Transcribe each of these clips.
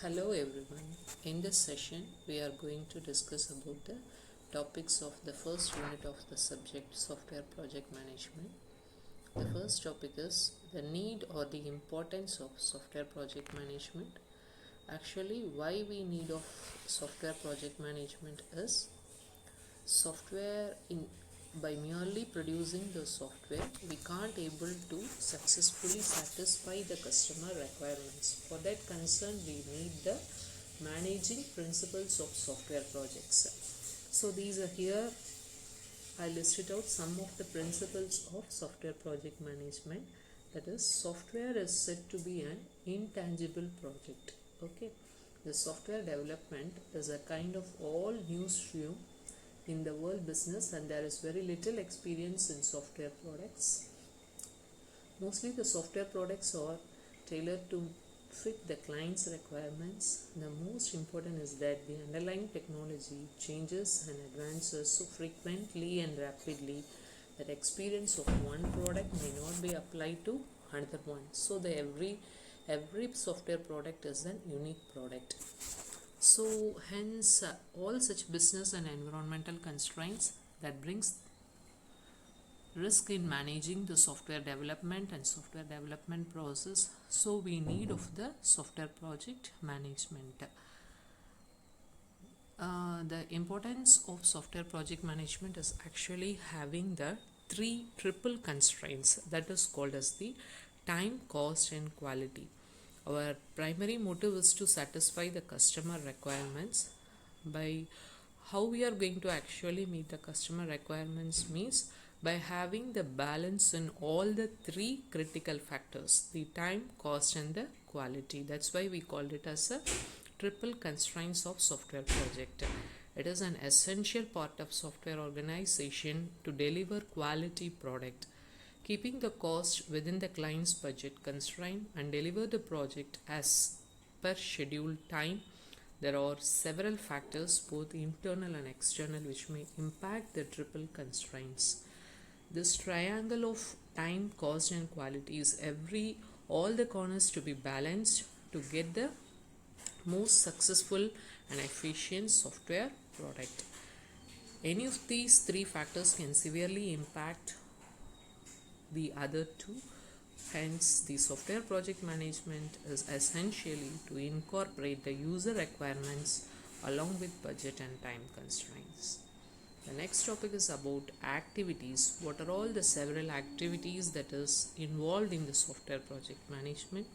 Hello everyone. In this session, we are going to discuss about the topics of the first unit of the subject software project management. The first topic is the need or the importance of software project management. Actually, why we need of software project management is software in by merely producing the software we can't able to successfully satisfy the customer requirements. For that concern we need the managing principles of software projects. So these are here. I listed out some of the principles of software project management. That is, software is said to be an intangible project. Okay, the software development is a kind of all new stream in the world business, and there is very little experience in software products. Mostly the software products are tailored to fit the client's requirements. The most important is that the underlying technology changes and advances so frequently and rapidly that experience of one product may not be applied to another one. So the every software product is an unique product. So hence all such business and environmental constraints that brings risk in managing the software development and software development process. So we need of the software project management. The importance of software project management is actually having the three triple constraints that is called as the time, cost and quality. Our primary motive is to satisfy the customer requirements. By how we are going to actually meet the customer requirements means by having the balance in all the three critical factors, the time, cost and the quality. That's why we called it as a triple constraints of software project. It is an essential part of software organization to deliver quality product, keeping the cost within the client's budget constraint and deliver the project as per scheduled time. There are several factors, both internal and external, which may impact the triple constraints. This triangle of time, cost and quality is all the corners to be balanced to get the most successful and efficient software product. Any of these three factors can severely impact the other two. Hence, the software project management is essentially to incorporate the user requirements along with budget and time constraints. The next topic is about activities. What are all the several activities that is involved in the software project management?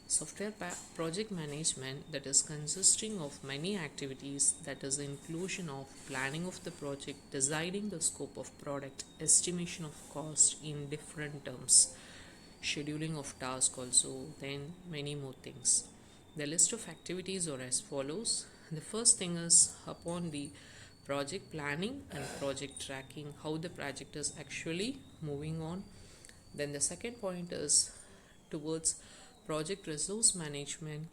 Software project management that is consisting of many activities, that is inclusion of planning of the project, deciding the scope of product, estimation of cost in different terms, scheduling of task also, then many more things. The list of activities are as follows. The first thing is upon the project planning and project tracking, how the project is actually moving on. Then the second point is towards project resource management.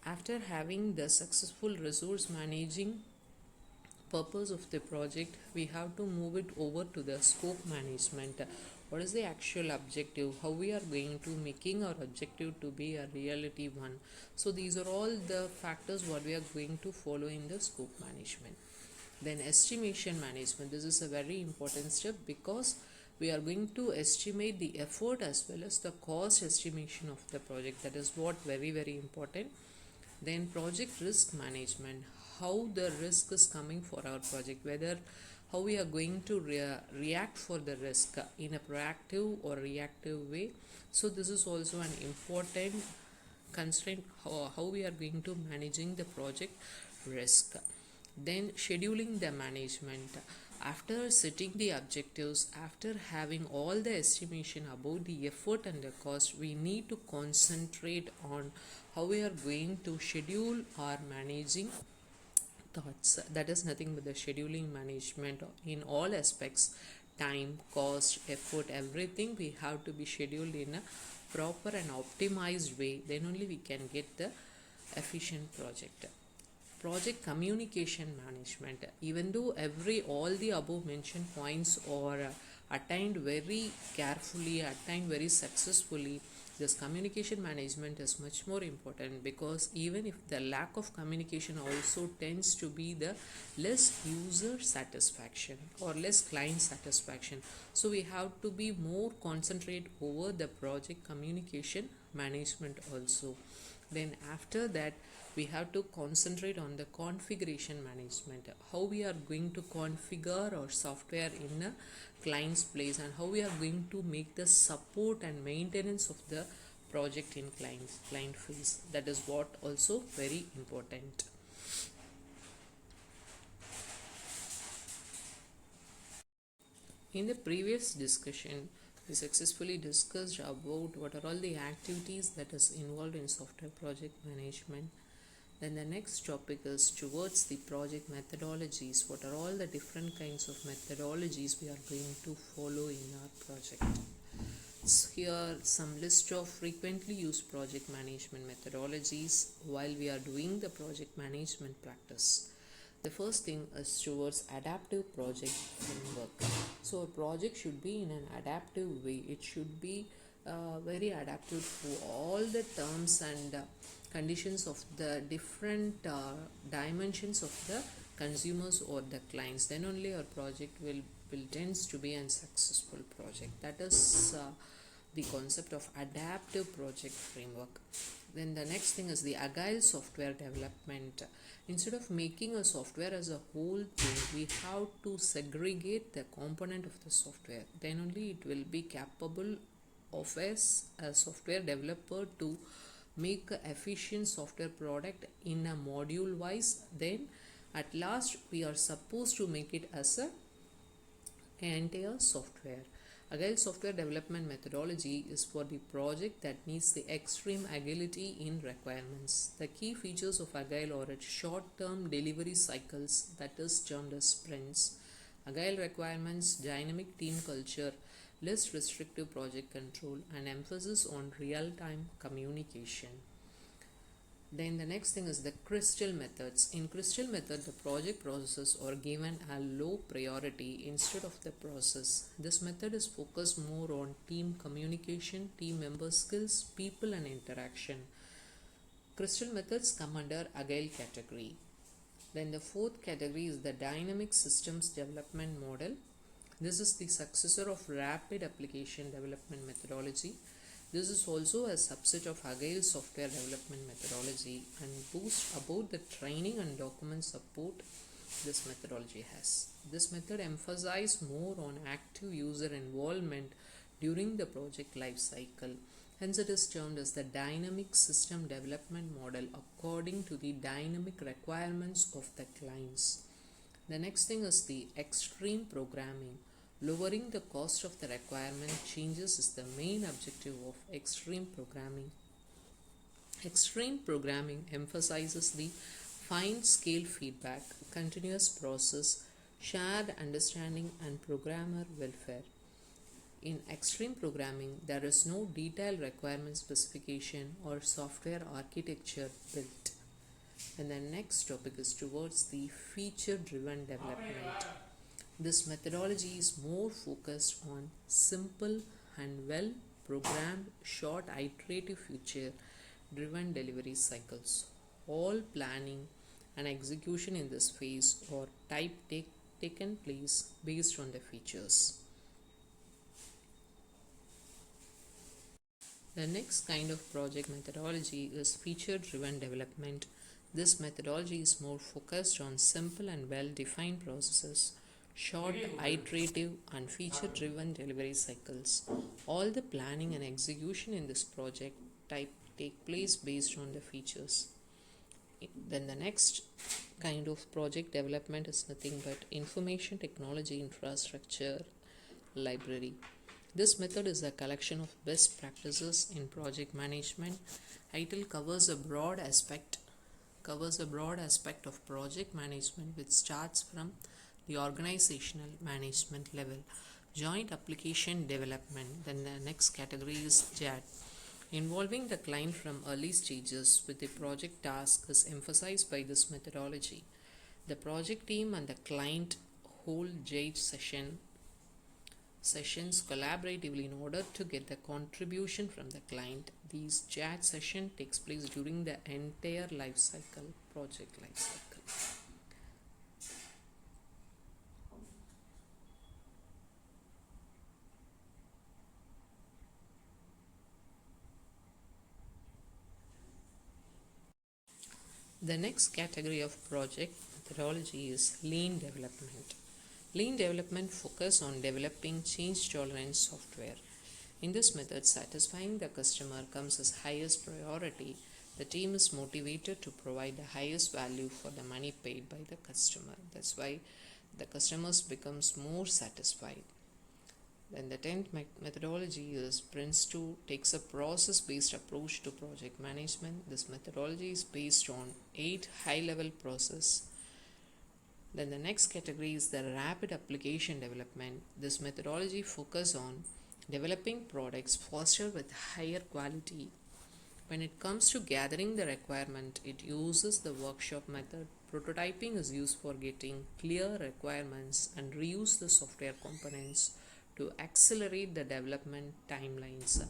After having the successful resource managing purpose of the project, we have to move it over to the scope management. What is the actual objective, how we are going to making our objective to be a reality one. So these are all the factors what we are going to follow in the scope management. Then estimation management, this is a very important step because we are going to estimate the effort as well as the cost estimation of the project. That is what very important. Then project risk management, how the risk is coming for our project, whether how we are going to react for the risk in a proactive or reactive way. So this is also an important constraint, how we are going to managing the project risk. Then scheduling the management. After setting the objectives, after having all the estimation about the effort and the cost, we need to concentrate on how we are going to schedule our managing thoughts. That is nothing but the scheduling management in all aspects, time, cost, effort, everything we have to be scheduled in a proper and optimized way. Then only we can get the efficient project. Project communication management, even though all the above mentioned points are attained very carefully, attained very successfully, This communication management is much more important, because even if the lack of communication also tends to be the less user satisfaction or less client satisfaction. So we have to be more concentrate over the project communication management also. Then after that, we have to concentrate on the configuration management, how we are going to configure our software in a client's place, and how we are going to make the support and maintenance of the project in client phase. That is what also very important. In the previous discussion, we successfully discussed about what are all the activities that is involved in software project management. Then the next topic is towards the project methodologies. What are all the different kinds of methodologies we are going to follow in our project? So here some list of frequently used project management methodologies while we are doing the project management practice. The first thing is towards adaptive project framework. So a project should be in an adaptive way. It should be very adaptive to all the terms and conditions of the different dimensions of the consumers or the clients. Then only our project will tends to be a successful project. That is the concept of adaptive project framework. Then the next thing is the agile software development. Instead of making a software as a whole thing, we have to segregate the component of the software. Then only it will be capable of as a software developer to make an efficient software product in a module wise. Then at last we are supposed to make it as a entire software. Agile software development methodology is for the project that needs the extreme agility in requirements. The key features of Agile are its short-term delivery cycles, that is termed as sprints, agile requirements, dynamic team culture, less restrictive project control, and emphasis on real-time communication. Then the next thing is the crystal methods. In crystal method, the project processes are given a low priority instead of the process. This method is focused more on team communication, team member skills, people and interaction. Crystal methods come under agile category. Then the fourth category is the dynamic systems development model. This is the successor of rapid application development methodology. This is also a subset of Agile software development methodology and boasts about the training and document support this methodology has. This method emphasizes more on active user involvement during the project life cycle. Hence it is termed as the dynamic system development model according to the dynamic requirements of the clients. The next thing is the extreme programming. Lowering the cost of the requirement changes is the main objective of extreme programming. Extreme programming emphasizes the fine scale feedback, continuous process, shared understanding, and programmer welfare. In extreme programming, there is no detailed requirement specification or software architecture built. And the next topic is towards the feature driven development. This methodology is more focused on simple and well programmed short iterative feature driven delivery cycles. All planning and execution in this phase or taken place based on the features. The next kind of project methodology is feature driven development. This methodology is more focused on simple and well defined processes, short, iterative, and feature driven delivery cycles. All the planning and execution in this project type take place based on the features. Then the next kind of project development is nothing but information technology infrastructure library. This method is a collection of best practices in project management. ITIL covers a broad aspect of project management, which starts from the organizational management level, joint application development. Then the next category is JAD. Involving the client from early stages with the project task is emphasized by this methodology. The project team and the client hold JAD session sessions collaboratively in order to get the contribution from the client. These chat session takes place during the entire life cycle, project life cycle. The next category of project methodology is lean development. Lean development focus on developing change tolerant software. In this method, satisfying the customer comes as highest priority. The team is motivated to provide the highest value for the money paid by the customer. That's why the customers becomes more satisfied. Then the 10th methodology is Prince2 takes a process-based approach to project management. This methodology is based on 8 high-level process. Then the next category is the rapid application development. This methodology focuses on developing products faster with higher quality. When it comes to gathering the requirement, it uses the workshop method. Prototyping is used for getting clear requirements and reuse the software components to accelerate the development timelines.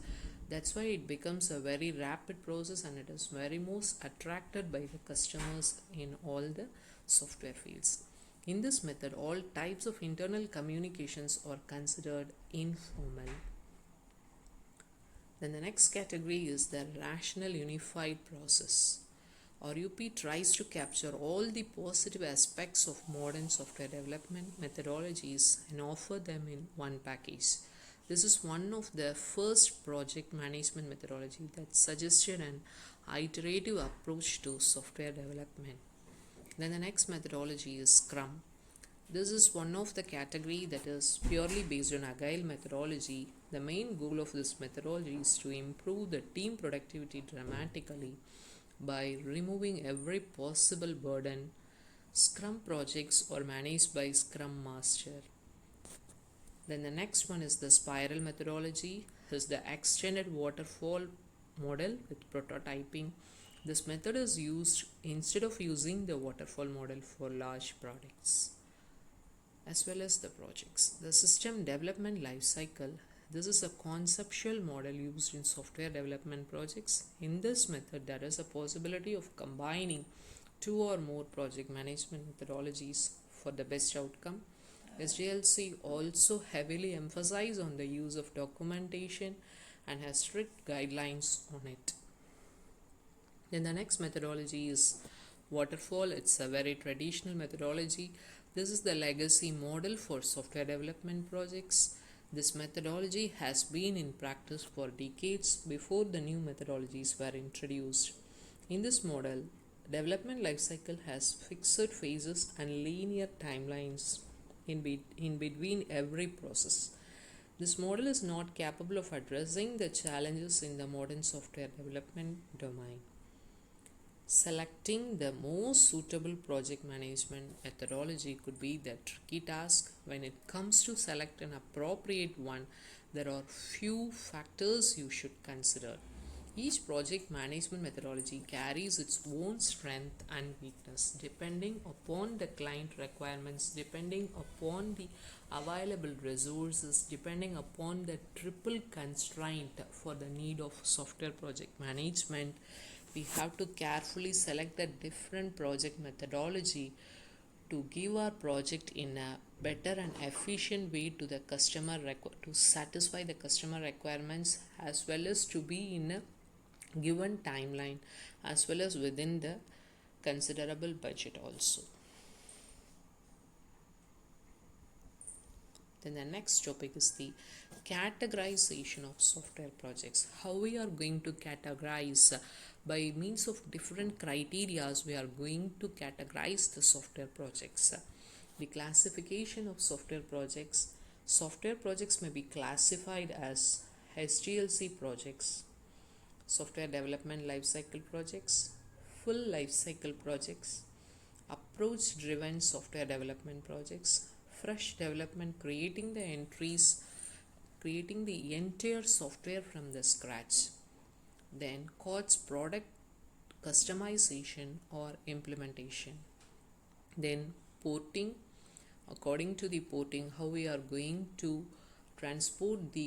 That's why it becomes a very rapid process and it is very most attracted by the customers in all the software fields. In this method, all types of internal communications are considered informal. Then the next category is the rational unified process. RUP tries to capture all the positive aspects of modern software development methodologies and offer them in one package. This is one of the first project management methodology that suggested an iterative approach to software development. Then the next methodology is Scrum. This is one of the category that is purely based on Agile methodology. The main goal of this methodology is to improve the team productivity dramatically by removing every possible burden. Scrum projects are managed by Scrum Master. Then the next one is the spiral methodology. Is the extended waterfall model with prototyping. This method is used instead of using the waterfall model for large products as well as the projects. The system development life cycle. This is a conceptual model used in software development projects. In this method, there is a possibility of combining 2 or more project management methodologies for the best outcome. SDLC also heavily emphasizes on the use of documentation and has strict guidelines on it. Then the next methodology is waterfall. It's a very traditional methodology. This is the legacy model for software development projects. This methodology has been in practice for decades before the new methodologies were introduced. In this model, development lifecycle has fixed phases and linear timelines in between every process. This model is not capable of addressing the challenges in the modern software development domain. Selecting the most suitable project management methodology could be the tricky task. When it comes to select an appropriate one, there are few factors you should consider. Each project management methodology carries its own strength and weakness depending upon the client requirements, depending upon the available resources, depending upon the triple constraint for the need of software project management. We have to carefully select the different project methodology to give our project in a better and efficient way to the customer to satisfy the customer requirements as well as to be in a given timeline as well as within the considerable budget also. Then the next topic is the categorization of software projects. How we are going to categorize by means of different criterias, we are going to categorize the software projects. The classification of software projects. Software projects may be classified as SDLC projects, software development lifecycle projects, full lifecycle projects, approach driven software development projects, fresh development, creating the entire software from the scratch. Then COTS, product customization or implementation. Then porting. According to the porting, how we are going to transport the